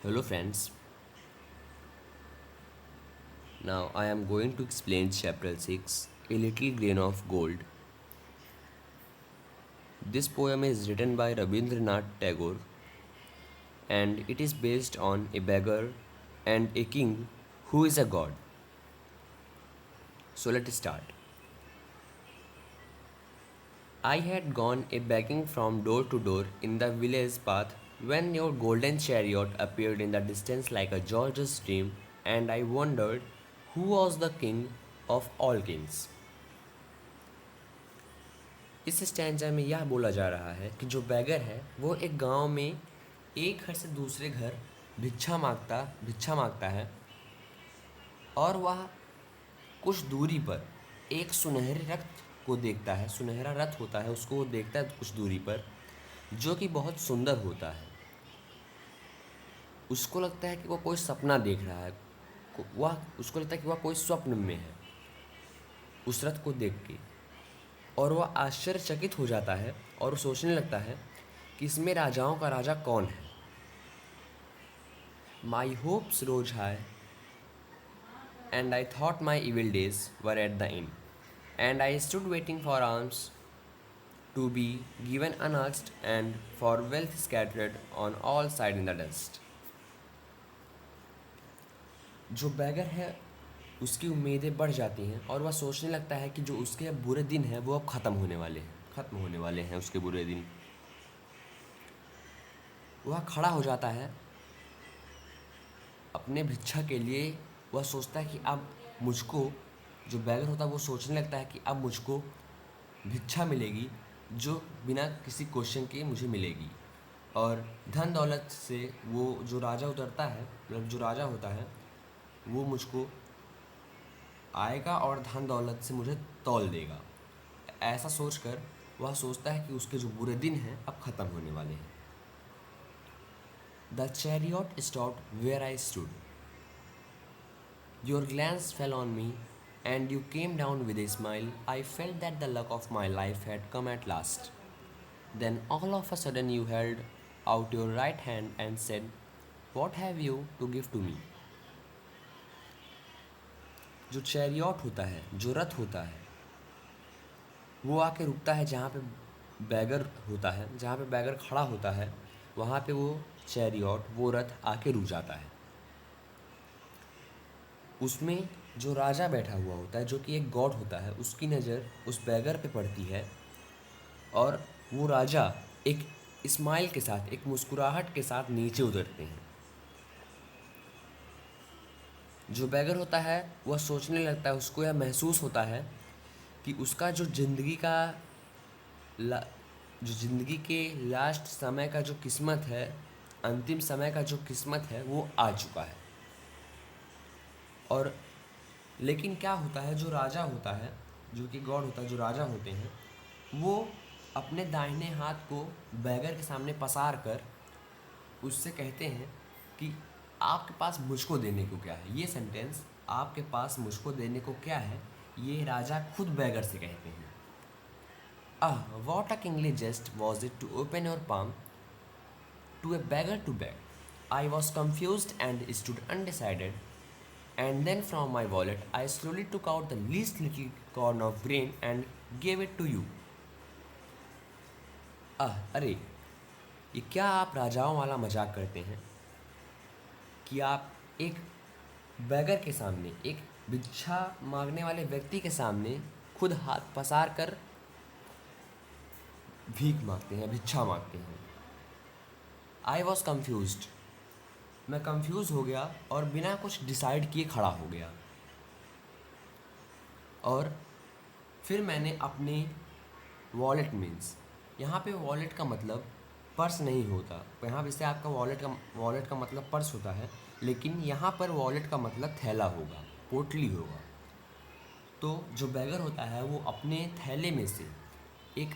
Hello friends, now I am going to explain chapter 6 A Little Grain of Gold. This poem is written by Rabindranath Tagore and it is based on a beggar and a king who is a god. So let's start. I had gone a begging from door to door in the village path when your golden chariot appeared in the distance like a George's dream, and I wondered who was the king of all kings. इस stanza में यह बोला जा रहा है कि जो beggar है वो एक गांव में एक घर से दूसरे घर भिक्षा मांगता है और वह कुछ दूरी पर एक सुनहरे रथ को देखता है। सुनहरा रथ होता है, उसको वो देखता है कुछ दूरी पर, जो कि बहुत सुंदर होता है। उसको लगता है कि वो कोई सपना देख रहा है। वह उसको लगता है कि वह कोई स्वप्न में है उस रथ को देख के, और वह आश्चर्यचकित हो जाता है और वो सोचने लगता है कि इसमें राजाओं का राजा कौन है। My hopes rose high and I thought my evil days were at the end and I stood waiting for arms to be given unasked and for wealth scattered on all side in the dust. जो beggar है उसकी उम्मीदें बढ़ जाती हैं और वह सोचने लगता है कि जो उसके बुरे दिन हैं वो अब ख़त्म होने वाले हैं उसके बुरे दिन। वह खड़ा हो जाता है अपने भिक्षा के लिए। वह सोचता है कि अब मुझको, जो बैगर होता है वो सोचने लगता है कि अब मुझको भिक्षा मिलेगी जो बिना किसी क्वेश्चन के मुझे मिलेगी, और धन दौलत से वो जो राजा उतरता है, मतलब जो राजा होता है, वो मुझको आएगा और धन दौलत से मुझे तौल देगा। ऐसा सोचकर वह सोचता है कि उसके जो बुरे दिन हैं अब ख़त्म होने वाले हैं। The chariot stopped where I stood, your glance fell on me and you came down with a smile. I felt that the luck of my life had come at last. Then all of a sudden you held out your right hand and said, "What have you to give to me?" जो chariot होता है, जो रथ होता है, वो आके रुकता है जहाँ पे बैगर होता है। जहाँ पे बैगर खड़ा होता है वहाँ पे वो चैरियट, वो रथ आके रुक जाता है। उसमें जो राजा बैठा हुआ होता है, जो कि एक गॉड होता है, उसकी नज़र उस बैगर पे पड़ती है और वो राजा एक स्माइल के साथ, एक मुस्कुराहट के साथ नीचे उतरते हैं। जो बैगर होता है वह सोचने लगता है, उसको यह महसूस होता है कि उसका जो जो ज़िंदगी के लास्ट समय का जो किस्मत है, अंतिम समय का जो किस्मत है, वो आ चुका है। और लेकिन क्या होता है, जो राजा होता है, जो कि गॉड होता है, जो राजा होते हैं, वो अपने दाहिने हाथ को बैगर के सामने पसार कर उससे कहते हैं कि आपके पास मुझको देने को क्या है। ये सेंटेंस, आपके पास मुझको देने को क्या है, ये राजा खुद बैगर से कहते हैं। What a kingly jest was it to open your palm to a beggar to beg. I was confused and stood undecided, and then from my wallet I slowly took out the least little corn of grain and gave it to you. अरे, ये क्या आप राजाओं वाला मजाक करते हैं कि आप एक बैगर के सामने, एक भिक्षा मांगने वाले व्यक्ति के सामने खुद हाथ पसार कर भीख मांगते हैं, भिक्षा मांगते हैं। आई वॉज कन्फ्यूज्ड, मैं कंफ्यूज हो गया और बिना कुछ डिसाइड किए खड़ा हो गया। और फिर मैंने अपने वॉलेट, मीन्स यहाँ पे वॉलेट का मतलब पर्स नहीं होता। यहाँ पे से आपका वॉलेट का मतलब पर्स होता है, लेकिन यहाँ पर वॉलेट का मतलब थैला होगा, पोटली होगा। तो जो बैगर होता है वो अपने थैले में से एक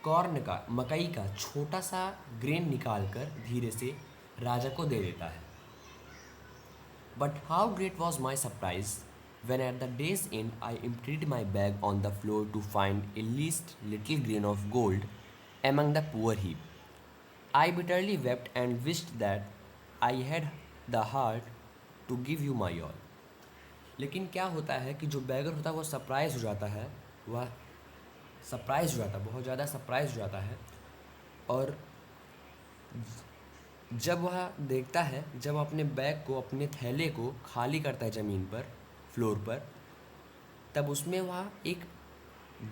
कॉर्न का, मकई का छोटा सा ग्रेन निकाल कर धीरे से राजा को दे देता है। But how great was my surprise when at the day's end I emptied my bag on the floor to find a least little grain of gold among the poor heap. I bitterly wept and wished that I had the heart to give you my all. लेकिन क्या होता है कि जो bagger होता है वो surprise हो जाता है, वह सरप्राइज हो जाता है, बहुत ज़्यादा सरप्राइज हो जाता है। और जब वह देखता है, जब अपने बैग को, अपने थैले को खाली करता है ज़मीन पर, फ्लोर पर, तब उसमें वह एक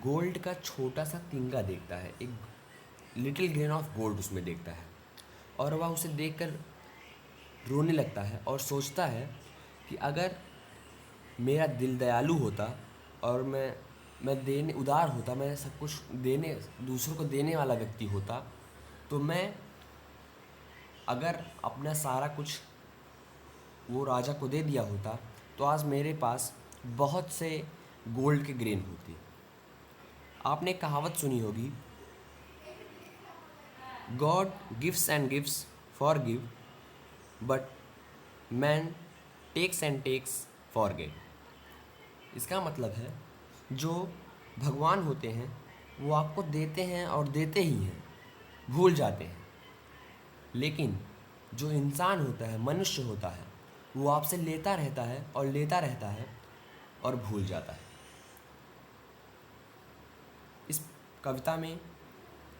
गोल्ड का छोटा सा तिनका देखता है, एक लिटिल ग्रेन ऑफ गोल्ड उसमें देखता है। और वह उसे देखकर रोने लगता है और सोचता है कि अगर मेरा दिल दयालु होता और मैं देने उदार होता, मैं सब कुछ देने, दूसरों को देने वाला व्यक्ति होता, तो मैं अगर अपना सारा कुछ वो राजा को दे दिया होता तो आज मेरे पास बहुत से गोल्ड के ग्रेन होते। आपने एक कहावत सुनी होगी, God gives and gives for give, but man takes and takes for get. इसका मतलब है जो भगवान होते हैं वो आपको देते हैं और देते ही हैं, भूल जाते हैं। लेकिन जो इंसान होता है, मनुष्य होता है, वो आपसे लेता रहता है और लेता रहता है और भूल जाता है। इस कविता में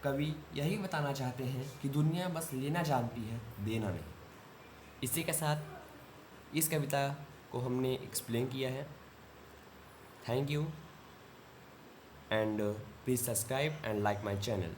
कवि यही बताना चाहते हैं कि दुनिया बस लेना जानती है, देना नहीं। इसी के साथ इस कविता को हमने एक्सप्लेन किया है। Thank you and please subscribe and like my channel.